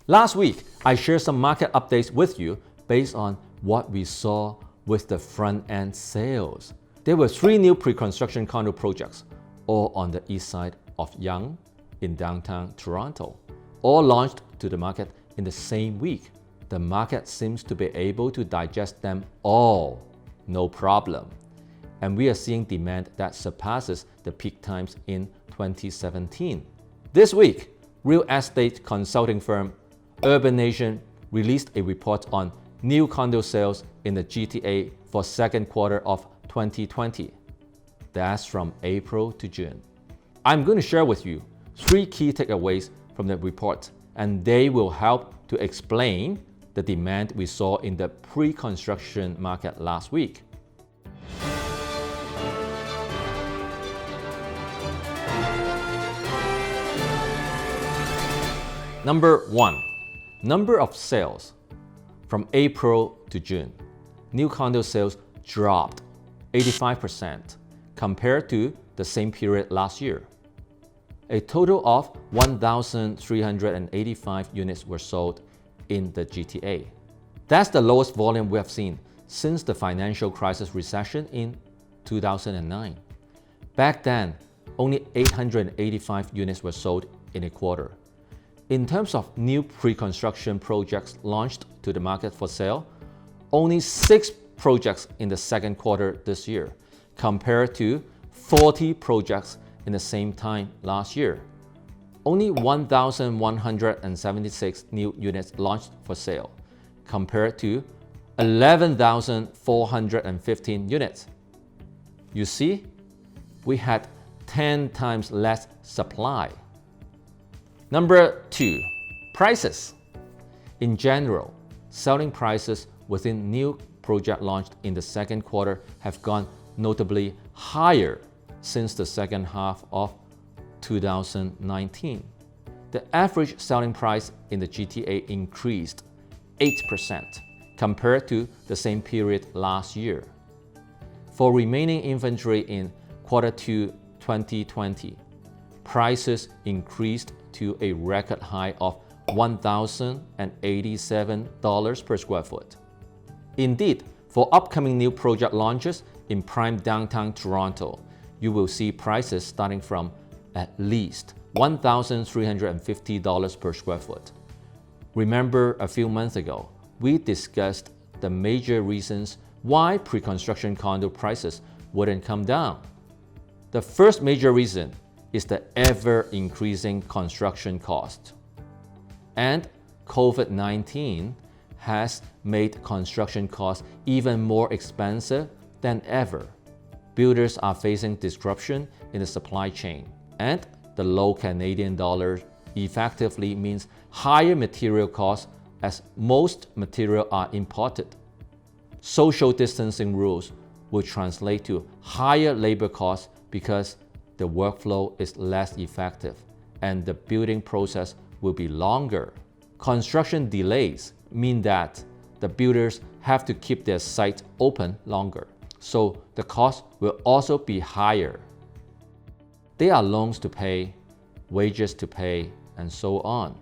Last week, I shared some market updates with you based on what we saw with the front-end sales. There were 3 new pre-construction condo projects, all on the east side of Yonge in downtown Toronto, all launched to the market in the same week. The market seems to be able to digest them all, no problem. And we are seeing demand that surpasses the peak times in 2017. This week, real estate consulting firm Urbanation released a report on new condo sales in the GTA for second quarter of 2020. That's from April to June. I'm going to share with you 3 key takeaways from the report, and they will help to explain the demand we saw in the pre-construction market last week. Number 1. Number of sales. From April to June, new condo sales dropped 85% compared to the same period last year. A total of 1,385 units were sold in the GTA. That's the lowest volume we have seen since the financial crisis recession in 2009. Back then, only 885 units were sold in a quarter. In terms of new pre-construction projects launched to the market for sale, only 6 projects in the second quarter this year, compared to 40 projects in the same time last year. Only 1,176 new units launched for sale, compared to 11,415 units. You see, we had 10 times less supply. Number 2, prices. In general, selling prices within new projects launched in the second quarter have gone notably higher since the second half of 2019. The average selling price in the GTA increased 8% compared to the same period last year. For remaining inventory in Q2 2020, prices increased to a record high of $1,087 per square foot. Indeed, for upcoming new project launches in prime downtown Toronto, you will see prices starting from at least $1,350 per square foot. Remember a few months ago, we discussed the major reasons why pre-construction condo prices wouldn't come down. The first major reason is the ever-increasing construction cost. And COVID-19 has made construction costs even more expensive than ever. Builders are facing disruption in the supply chain, and the low Canadian dollar effectively means higher material costs as most material are imported. Social distancing rules will translate to higher labor costs because the workflow is less effective and the building process will be longer. Construction delays mean that the builders have to keep their site open longer, so the cost will also be higher. There are loans to pay, wages to pay, and so on.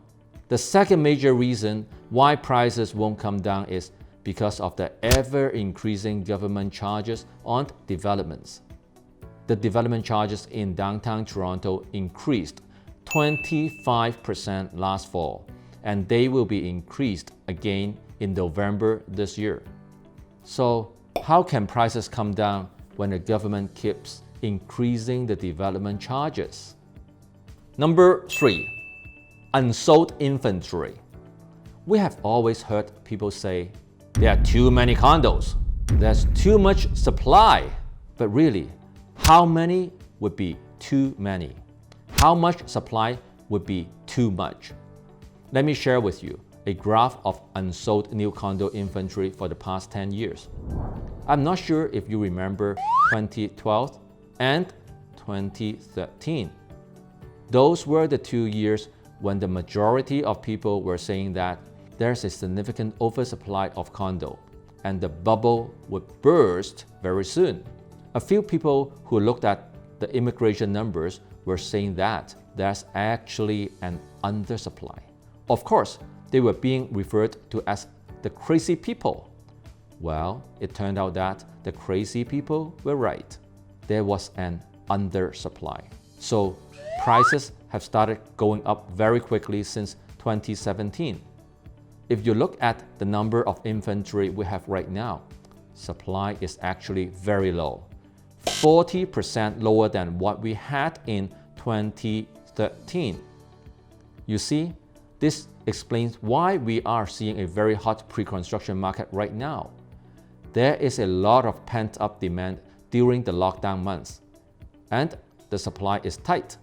The second major reason why prices won't come down is because of the ever-increasing government charges on developments. The development charges in downtown Toronto increased 25% last fall, and they will be increased again in November this year. So, how can prices come down when the government keeps increasing the development charges? Number 3, unsold inventory. We have always heard people say, there are too many condos, there's too much supply. But really, how many would be too many? How much supply would be too much? Let me share with you a graph of unsold new condo inventory for the past 10 years. I'm not sure if you remember 2012 and 2013. Those were the 2 years when the majority of people were saying that there's a significant oversupply of condo and the bubble would burst very soon. A few people who looked at the immigration numbers were saying that there's actually an undersupply. Of course, they were being referred to as the crazy people. Well, it turned out that the crazy people were right. There was an undersupply. So prices have started going up very quickly since 2017. If you look at the number of inventory we have right now, supply is actually very low, 40% lower than what we had in 2013. You see, this explains why we are seeing a very hot pre-construction market right now. There is a lot of pent-up demand during the lockdown months, and the supply is tight.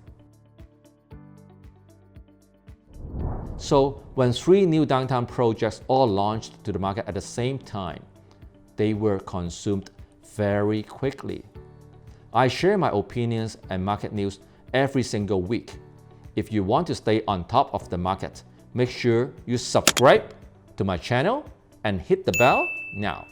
So when 3 new downtown projects all launched to the market at the same time, they were consumed very quickly. I share my opinions and market news every single week. If you want to stay on top of the market, make sure you subscribe to my channel and hit the bell now.